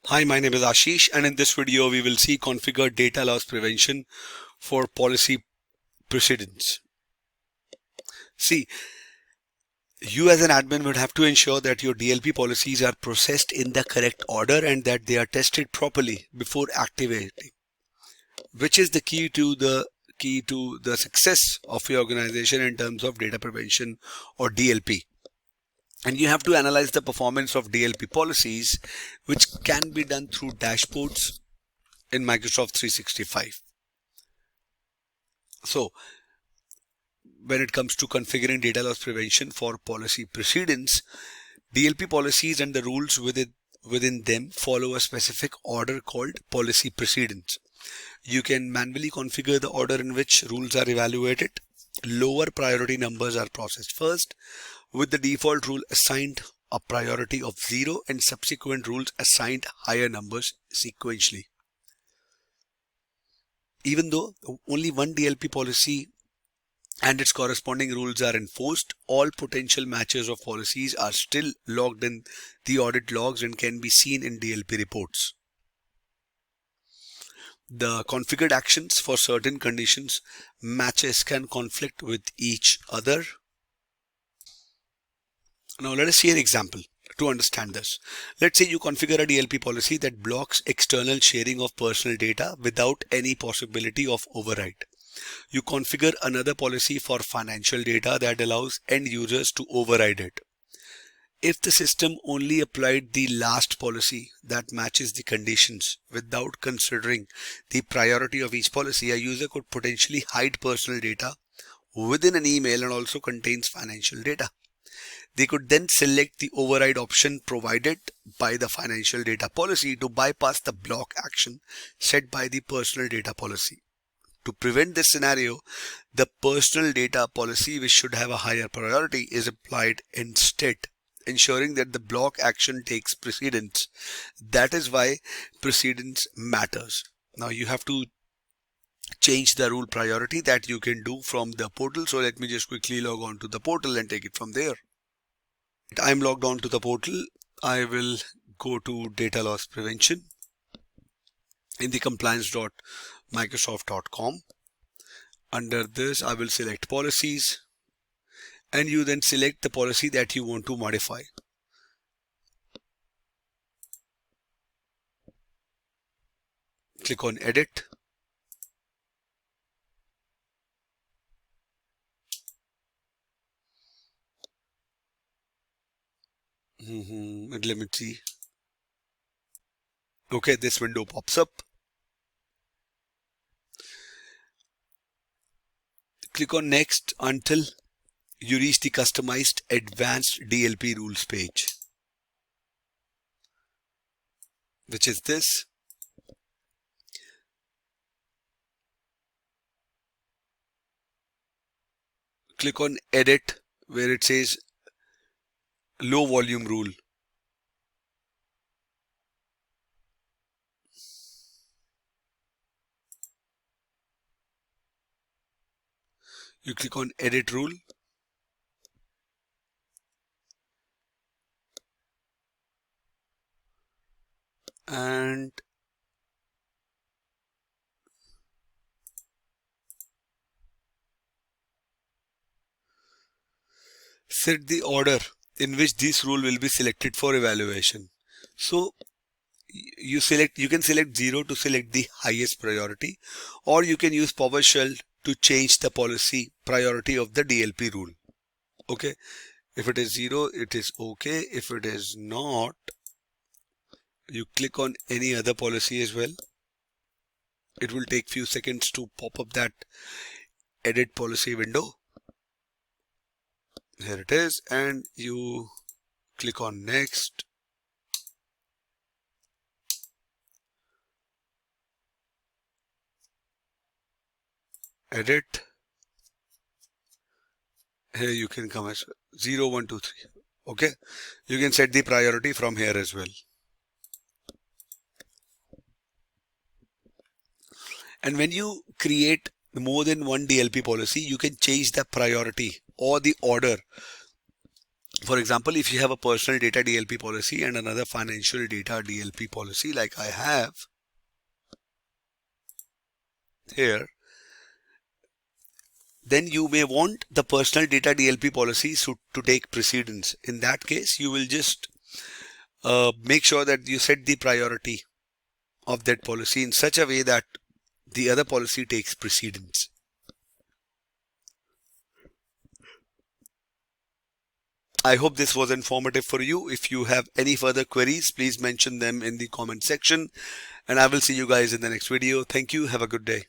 Hi, my name is Ashish, and in this video we will see configure data loss prevention for policy precedence. See, you as an admin would have to ensure that your DLP policies are processed in the correct order and that they are tested properly before activating, which is the key to the success of your organization in terms of data prevention or DLP. And you have to analyze the performance of DLP policies, which can be done through dashboards in Microsoft 365. So when it comes to configuring data loss prevention for policy precedence, DLP policies and the rules within them follow a specific order called policy precedence. You can manually configure the order in which rules are evaluated. Lower priority numbers are processed first, with the default rule assigned a priority of 0 and subsequent rules assigned higher numbers sequentially. Even though only one DLP policy and its corresponding rules are enforced, all potential matches of policies are still logged in the audit logs and can be seen in DLP reports. The configured actions for certain conditions matches can conflict with each other. Now let us see an example to understand this. Let's say you configure a DLP policy that blocks external sharing of personal data without any possibility of override. You configure another policy for financial data that allows end users to override it. If the system only applied the last policy that matches the conditions without considering the priority of each policy, a user could potentially hide personal data within an email and also contains financial data. They could then select the override option provided by the financial data policy to bypass the block action set by the personal data policy. To prevent this scenario, the personal data policy, which should have a higher priority, is applied instead, ensuring that the block action takes precedence. That is why precedence matters. Now you have to change the rule priority that you can do from the portal. So let me just quickly log on to the portal and take it from there. I'm logged on to the portal. I will go to data loss prevention in the compliance.microsoft.com. Under this, I will select policies, and you then select the policy that you want to modify. Click on edit. Let me see. Okay, this window pops up. Click on next until you reach the customized advanced DLP rules page, which is this. Click on edit where it says low volume rule. You click on edit rule. And set the order in which this rule will be selected for evaluation. So you can select 0 to select the highest priority, or you can use PowerShell to change the policy priority of the DLP rule. Okay, if it is 0, it is okay. If it is not, you click on any other policy as well. It will take few seconds to pop up that edit policy window. Here it is, and you click on next. Edit. Here you can come as 0, 1, 2, 3. Okay, you can set the priority from here as well. And when you create more than one DLP policy, you can change the priority or the order For example, if you have a personal data DLP policy and another financial data DLP policy like I have here, then you may want the personal data DLP policy to take precedence. In that case, you will just make sure that you set the priority of that policy in such a way that the other policy takes precedence. I hope this was informative for you. If you have any further queries, please mention them in the comment section, and I will see you guys in the next video. Thank you. Have a good day.